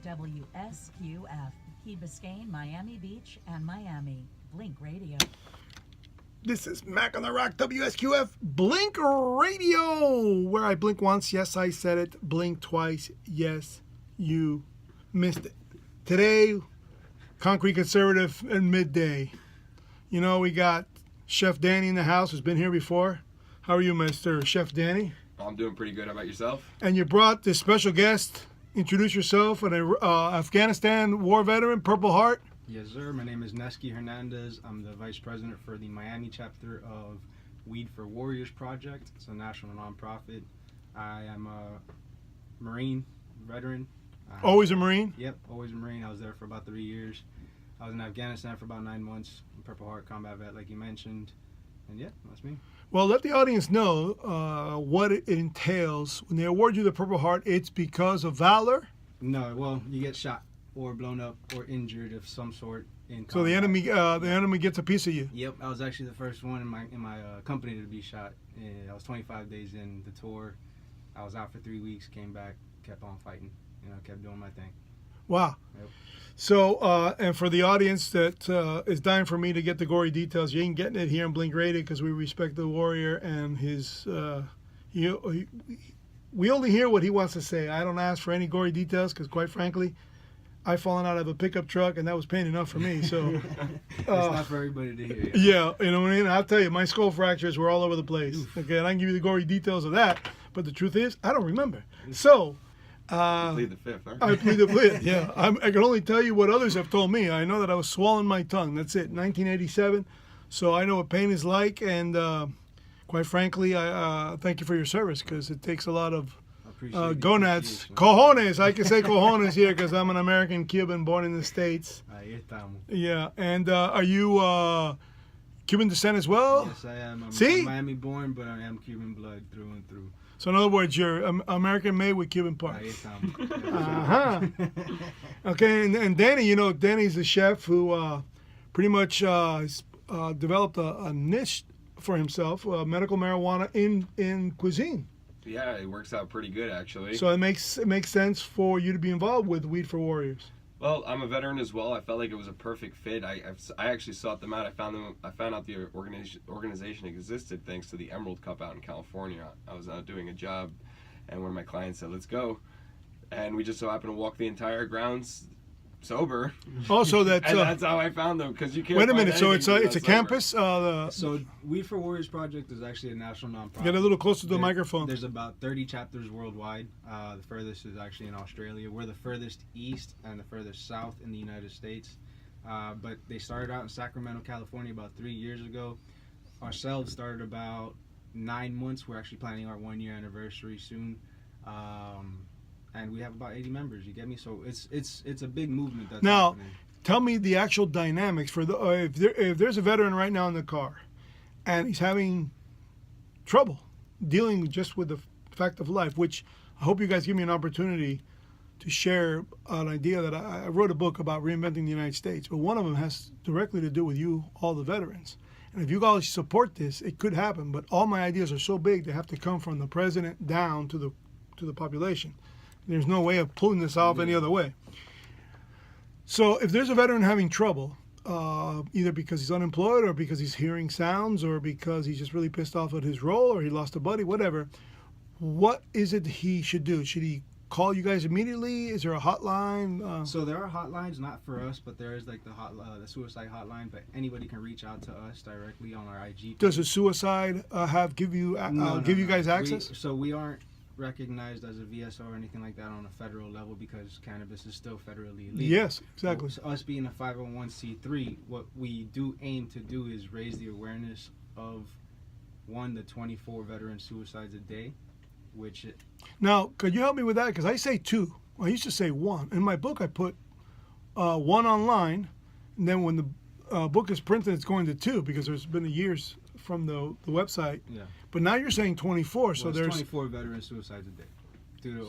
WSQF, Key Biscayne, Miami Beach, and Miami. Blink Radio. This is Macontherock WSQF Blink Radio, where I blink once, yes, I said it. Blink twice, yes, you missed it. Today, Concrete Conservative at midday. You know, we got Chef Danny in the house, who's been here before. How are you, Mr. Chef Danny? I'm doing pretty good. How about yourself? And you brought this special guest. Introduce yourself, an Afghanistan war veteran, Purple Heart. Yes, sir. My name is Nesky Hernandez. I'm the vice president for the Miami chapter of Weed for Warriors Project. It's a national nonprofit. I am a Marine veteran. Always a Marine? Yep, always a Marine. I was there for about 3 years. I was in Afghanistan for about 9 months. I'm Purple Heart combat vet, like you mentioned. And yeah, that's me. Well, let the audience know what it entails. When they award you the Purple Heart, it's because of valor? No, well, you get shot or blown up or injured of some sort in combat. So the enemy gets a piece of you. Yep, I was actually the first one in my company to be shot. I was 25 days in the tour. I was out for 3 weeks, came back, kept on fighting. You know, kept doing my thing. Wow. Yep. So, and for the audience that is dying for me to get the gory details, you ain't getting it here in Blink Radio because we respect the warrior and his. We only hear what he wants to say. I don't ask for any gory details because, quite frankly, I've fallen out of a pickup truck and that was pain enough for me. So it's not for everybody to hear. Yeah, you know what I mean. I'll tell you, my skull fractures were all over the place. Oof. Okay, and I can give you the gory details of that, but the truth is, I don't remember. So. You plead the fifth, huh? I plead the fifth, yeah. I can only tell you what others have told me. I know that I was swallowing my tongue. That's it, 1987. So I know what pain is like, and quite frankly, I thank you for your service because it takes a lot of gonads. Cojones, I can say cojones here because I'm an American Cuban born in the States. Yeah, and are you Cuban descent as well? Yes, I am. See? I'm Miami born, but I am Cuban blood through and through. So in other words, you're American made with Cuban parts. Okay, and Danny, you know, Danny's the chef who pretty much developed a niche for himself, medical marijuana in cuisine. Yeah, it works out pretty good actually. So it makes sense for you to be involved with Weed for Warriors. Well, I'm a veteran as well. I felt like it was a perfect fit. I actually sought them out. I found out the organization existed thanks to the Emerald Cup out in California. I was out doing a job, and one of my clients said, "Let's go," and we just so happened to walk the entire grounds sober. Oh, so that's and that's how I found them because you can't. Wait a minute. So it's a campus. So Weed for Warriors Project is actually a national nonprofit. Get a little closer to the microphone. There's about 30 chapters worldwide. The furthest is actually in Australia. We're the furthest east and the furthest south in the United States. But they started out in Sacramento, California about 3 years ago. Ourselves started about 9 months. We're actually planning our 1 year anniversary soon. And we have about 80 members. You get me? So it's a big movement. That's now, happening. Tell me the actual dynamics for the if there's a veteran right now in the car, and he's having trouble dealing just with the fact of life. Which I hope you guys give me an opportunity to share an idea that I wrote a book about reinventing the United States, but one of them has directly to do with you, all the veterans. And if you guys support this, it could happen. But all my ideas are so big they have to come from the president down to the population. There's no way of pulling this off any other way. So if there's a veteran having trouble, either because he's unemployed or because he's hearing sounds or because he's just really pissed off at his role or he lost a buddy, whatever, what is it he should do? Should he call you guys immediately? Is there a hotline? So there are hotlines, not for us, but there is like the suicide hotline. But anybody can reach out to us directly on our IG page. Does a suicide give you guys access? We aren't recognized as a VSO or anything like that on a federal level because cannabis is still federally legal. Yes, exactly. So us being a 501c3, what we do aim to do is raise the awareness of the 24 veteran suicides a day, Now, could you help me with that? Because I say 2. I used to say 1. In my book, I put 1 online, and then when the book is printed, it's going to 2 because there's been years from the website. Yeah. But now you're saying 24, so there's 24 veteran suicides a day. Dude,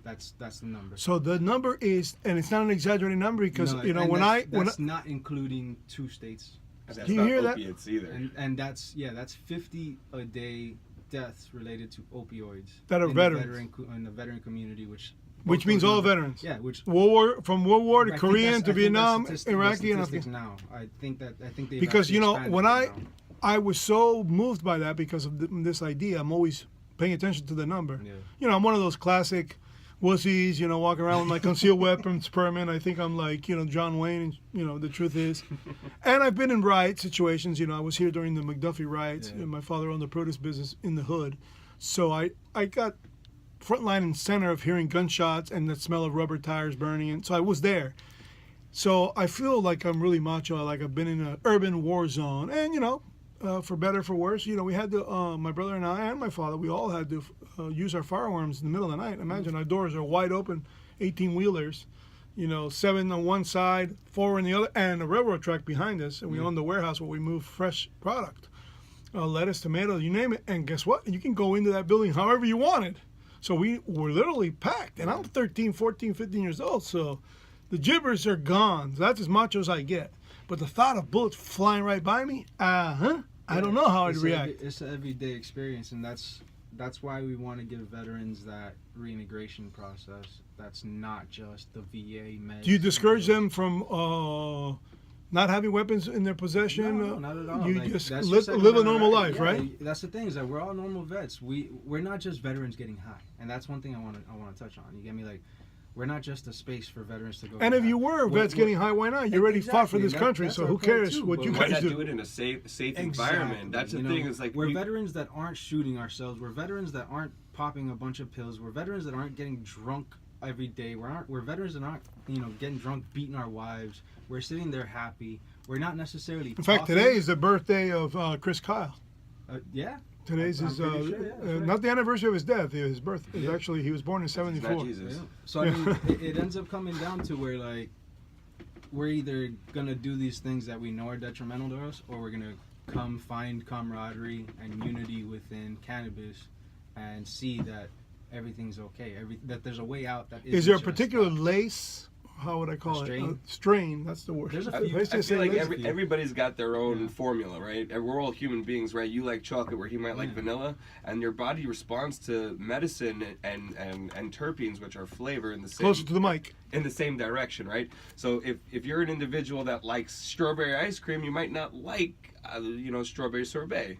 that's the number. So the number is, and it's not an exaggerated number because that's not including 2 states. That's do you not hear opiates that? Either. And that's 50 a day deaths related to opioids that are veterans in the veteran community, which Which means all veterans. Yeah, which from World War to I think Korean that's- to I think Vietnam, that's the Iraqi, and statistics Afghanistan. now. I think they've Because actually expanded when it now. I was so moved by that because of this idea. I'm always paying attention to the number. Yeah. I'm one of those classic wussies, walking around with my concealed weapons permit. I think I'm like, John Wayne, and, the truth is. And I've been in riot situations. I was here during the McDuffie riots. Yeah. My father owned a produce business in the hood. So I got front line and center of hearing gunshots and the smell of rubber tires burning. And so I was there. So I feel like I'm really macho, like I've been in an urban war zone. And, for better, for worse, we had to, my brother and I and my father, we all had to use our firearms in the middle of the night. Imagine our doors are wide open, 18-wheelers, 7 on one side, 4 on the other, and a railroad track behind us. And we owned the warehouse where we moved fresh product, lettuce, tomatoes, you name it. And guess what? You can go into that building however you wanted. So we were literally packed. And I'm 13, 14, 15 years old. So the gibbers are gone. That's as macho as I get. But the thought of bullets flying right by me, I don't know how I'd react. It's an everyday experience, and that's why we want to give veterans that reintegration process. That's not just the VA meds. Do you discourage them from not having weapons in their possession? No, not at all. You Like, just that's live second a amendment normal right. life, Yeah, right? That's the thing is that we're all normal vets. We're not just veterans getting high, and that's one thing I want to touch on. You get me? Like, we're not just a space for veterans to go. And get if you high. were vets getting high, why not? You already fought for Exactly. this country, That's so our who part cares too, what but you Why guys not do? do it in a safe Exactly. environment? That's the You thing. know, Is like we're veterans that aren't shooting ourselves. We're veterans that aren't popping a bunch of pills. We're veterans that aren't getting drunk every day. We're veterans that aren't getting drunk, beating our wives. We're sitting there happy. We're not necessarily. In fact, today is the birthday of Chris Kyle. Yeah. Today's I'm his pretty sure, yeah, that's right. not the anniversary of his death. His birth is Yeah. actually he was born in It's not '74. Jesus. Yeah. So I mean, it ends up coming down to where like we're either gonna do these things that we know are detrimental to us, or we're gonna come find camaraderie and unity within cannabis, and see that everything's okay. That there's a way out. That Is there a isn't just particular that. lace? How would I call Strain? it? Strain. That's the word. There's a I- few. I used to I say feel like lace. everybody's got their own Yeah. formula, right? And we're all human beings, right? You like chocolate where he might like Yeah. vanilla, and your body responds to medicine and terpenes, which are flavor in the same Closer to the mic. in the same direction, right? So if you're an individual that likes strawberry ice cream, you might not like strawberry sorbet.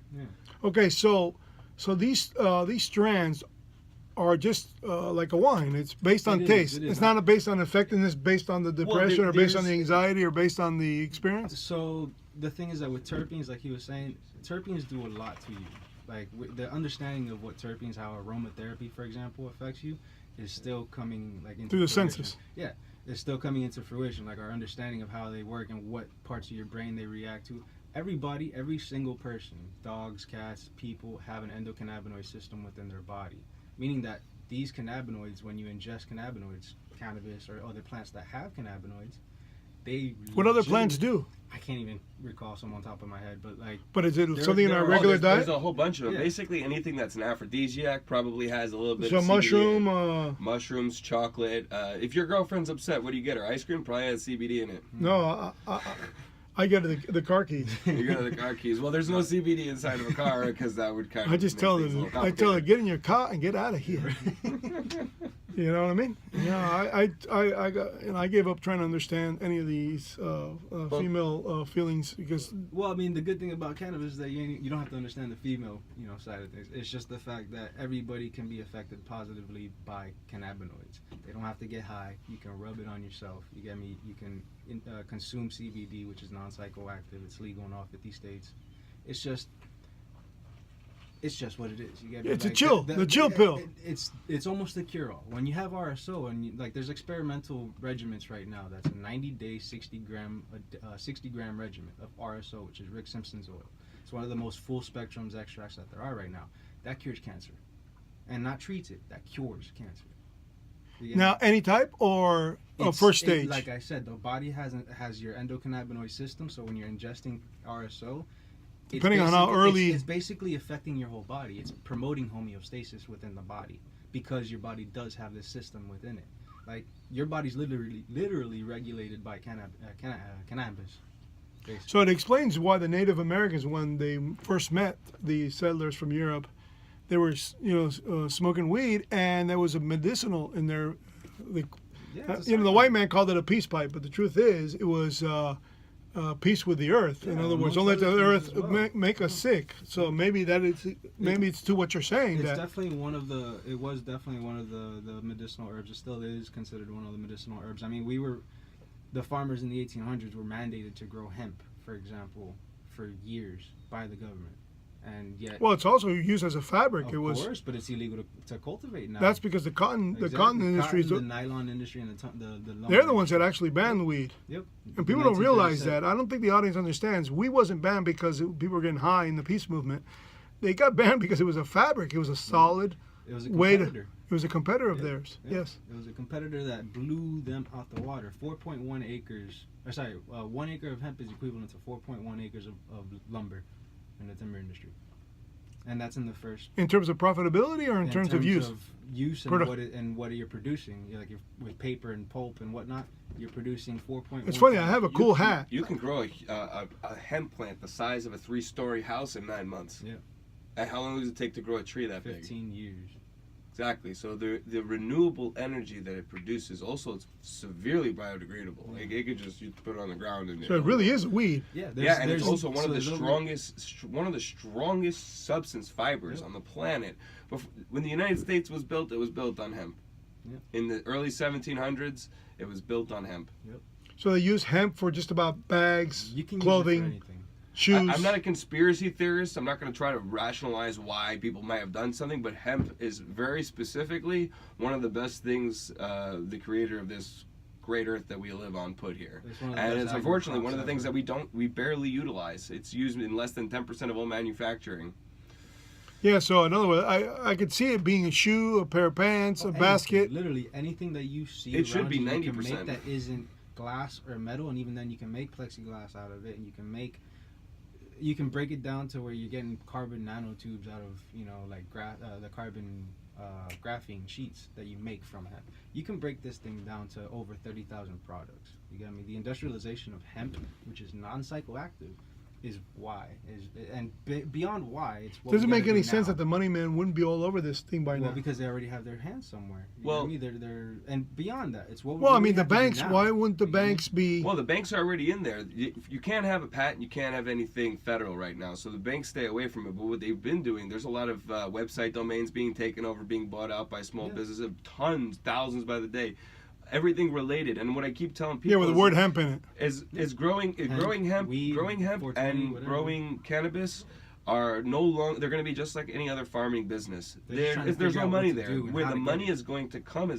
Okay, so these strands are just like a wine. It's based on It is, taste. it is. It's not based on effectiveness, based on the depression, or based on the there's- anxiety, or based on the experience. So the thing is that with terpenes, like he was saying, terpenes do a lot to you. Like the understanding of what terpenes, how aromatherapy, for example, affects you, is still coming like into Through the fruition. senses. Yeah, it's still coming into fruition. Like our understanding of how they work and what parts of your brain they react to. Everybody, every single person, dogs, cats, people, have an endocannabinoid system within their body. Meaning that these cannabinoids, when you ingest cannabinoids, cannabis or other plants that have cannabinoids, they What other plants do? I can't even recall some on top of my head, but like But is it There- something in there our are- regular there's diet? a whole bunch of them. Yeah. Basically, anything that's an aphrodisiac probably has a little bit So of CBD in it. mushroom. Mushrooms, chocolate. If your girlfriend's upset, what do you get her? Ice cream probably has CBD in it. No, I get the car keys. You go to the car keys. Well, there's no CBD inside of a car because that would kind of. I just make tell things a them. little I tell her, complicated. get in your car and get out of here. You know what I mean? I gave up trying to understand any of these female feelings because well, I mean, the good thing about cannabis is that you don't have to understand the female, side of things. It's just the fact that everybody can be affected positively by cannabinoids. They don't have to get high. You can rub it on yourself. You get me? You can consume CBD, which is non-psychoactive. It's legal in all 50 states. It's just what it is. You get me? It's a Like, chill, the chill pill. It's almost a cure-all. When you have RSO and there's experimental regimens right now. That's a 90-day, 60-gram regimen of RSO, which is Rick Simpson's oil. It's one of the most full spectrums extracts that there are right now. That cures cancer, and not treats it. That cures cancer. You get me? now any type or first stage. Like I said, the body has your endocannabinoid system. So when you're ingesting RSO, it's Depending on how basically- early- it's basically affecting your whole body. It's promoting homeostasis within the body because your body does have this system within it. Like your body's literally regulated by cannabis. Basically. So it explains why the Native Americans, when they first met the settlers from Europe, they were smoking weed, and there was a medicinal in their It's a The sacrifice. white man called it a peace pipe, but the truth is, it was peace with the earth. In Yeah, other words, amongst don't let the other earth things as well. make us sick. So maybe it's to what you're saying. It's That definitely one of the. It was definitely one of the medicinal herbs. It still is considered one of the medicinal herbs. I mean, the farmers in the 1800s were mandated to grow hemp, for example, for years by the government, and yet. well, it's also used as a fabric. Of It was. course, but it's illegal to cultivate now. That's because the cotton Exactly. industry is the nylon industry, and the lumber they're the ones that industry. actually banned the weed. Yep. And people don't realize 1937. that. I don't think the audience understands. We wasn't banned because people were getting high in the peace movement. They got banned because it was a fabric. It was a solid It was a way to. competitor. It was a competitor of Yeah, theirs. yeah. Yes. It was a competitor that blew them out the water. 4.1 acres. 1 acre of hemp is equivalent to 4.1 acres of lumber in the timber industry. And that's in the first. In terms of profitability or in terms of use? Use and Produ- what you're producing. Like with paper and pulp and whatnot, you're producing 4.1. It's funny. I have a cool hat. You can grow a hemp plant the size of a 3-story house in 9 months. Yeah. And how long does it take to grow a tree that big? 15 years. Exactly. So the renewable energy that it produces also it's severely biodegradable. Like it could just you put it on the ground and So it really is a weed. Yeah. Yeah, and it's also one of the there's over- strongest substance fibers on the planet. When the United States was built, it was built on hemp. Yeah. In the early 1700s, it was built on hemp. So they use hemp for just about bags, You can clothing, use it for anything. shoes. I'm not a conspiracy theorist. I'm not going to try to rationalize why people might have done something, but hemp is very specifically one of the best things the creator of this great earth that we live on put here. It's one of the And best it's unfortunately one of the agri-crops things ever. that we barely utilize. It's used in less than 10% of all manufacturing. Yeah, so in other words, I could see it being a shoe, a pair of pants, a Anything, basket. Literally anything that you see. It should around be you, you can 90%. make that isn't glass or metal, and even then you can make plexiglass out of it, and you can break it down to where you're getting carbon nanotubes out of like the carbon graphene sheets that you make from hemp. You can break this thing down to over 30,000 products. You get me? The industrialization of hemp, which is non-psychoactive, is why beyond why it's what Doesn't we make gotta any do sense now. that the money man wouldn't be all over this thing by Well, now. because they already have their hands somewhere. You Well- know what I mean? They're and beyond that, it's what. Well, I what we mean, the have to do banks. now. Why wouldn't the You know what I mean? banks be? Well, the banks are already in there. You can't have a patent. You can't have anything federal right now. So the banks stay away from it. But what they've been doing, there's a lot of website domains being taken over, being bought out by small Yeah. businesses, tons, thousands by the day. Everything related. And what I keep telling people Yeah, with the is- word hemp in it. is growing weed, growing hemp 420, and whatever. growing cannabis are no longer they're going to be just like any other farming business. They're just trying to There's figure no out what money to there. do and Where how the to get money it. is going to come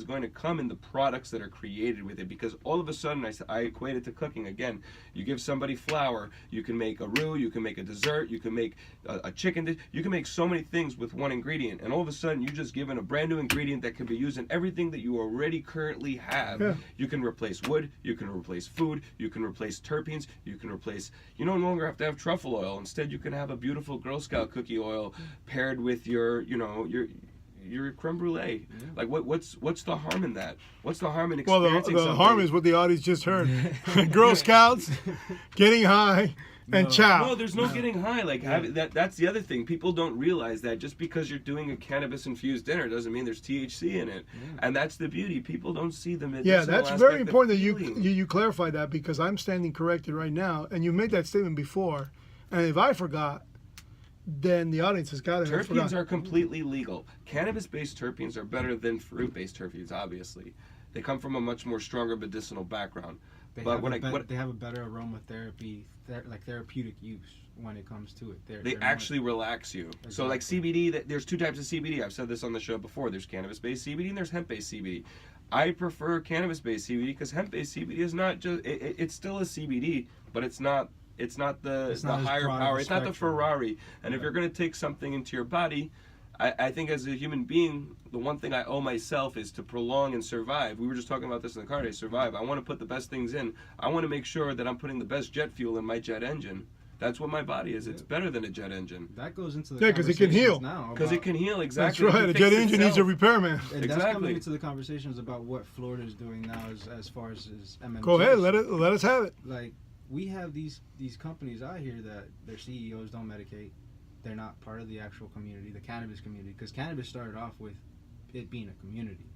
in the products that are created with it, because all of a sudden I equate it to cooking again. You give somebody flour, you can make a roux, you can make a dessert, you can make a chicken dish, you can make so many things with one ingredient, and all of a sudden you're just given a brand new ingredient that can be used in everything that you already currently have. Yeah. You can replace wood, you can replace food, you can replace terpenes, you no longer have to have truffle oil. Instead, you can have a beautiful Girl Scout cookie oil paired with your creme brulee. Like what's the harm in that? What's the harm in Well, experiencing the something? harm is what the audience just heard. Girl Scouts, getting high, and No. chow. No, there's no getting high. Like that's the other thing. People don't realize that just because you're doing a cannabis infused dinner doesn't mean there's THC in it, and that's the beauty. People don't see the medicinal Yeah, that's aspect very of important that healing. you clarify that, because I'm standing corrected right now, and you made that statement before, and if I forgot, then the audience has got to have Terpenes forgotten. are completely legal. Cannabis-based terpenes are better than fruit-based terpenes. Obviously, they come from a much more stronger medicinal background. They But they have a better aromatherapy, like therapeutic use when it comes to it. they They're actually relax you. So like Exactly. CBD, there's two types of CBD. I've said this on the show before. There's cannabis-based CBD and there's hemp-based CBD. I prefer cannabis-based CBD because hemp-based CBD is not just. It's still a CBD, but it's not. It's not the It's not as higher broad of power. a It's not the spectrum. Ferrari. And if Yeah. you're going to take something into your body, I think as a human being, the one thing I owe myself is to prolong and survive. We were just talking about this in the car today. Survive. I want to put the best things in. I want to make sure that I'm putting the best jet fuel in my jet engine. That's what my body is. It's better than a jet engine. That goes into the Yeah, 'cause it can heal. Because it can heal, exactly. That's It right. can A jet fix engine needs a itself. repairman. And that's Exactly. coming into the conversations about what Florida's doing now as far as MMGs. Go ahead, let us have it. Like, we have these companies out here that their CEOs don't medicate. They're not part of the actual community, the cannabis community, because cannabis started off with it being a community.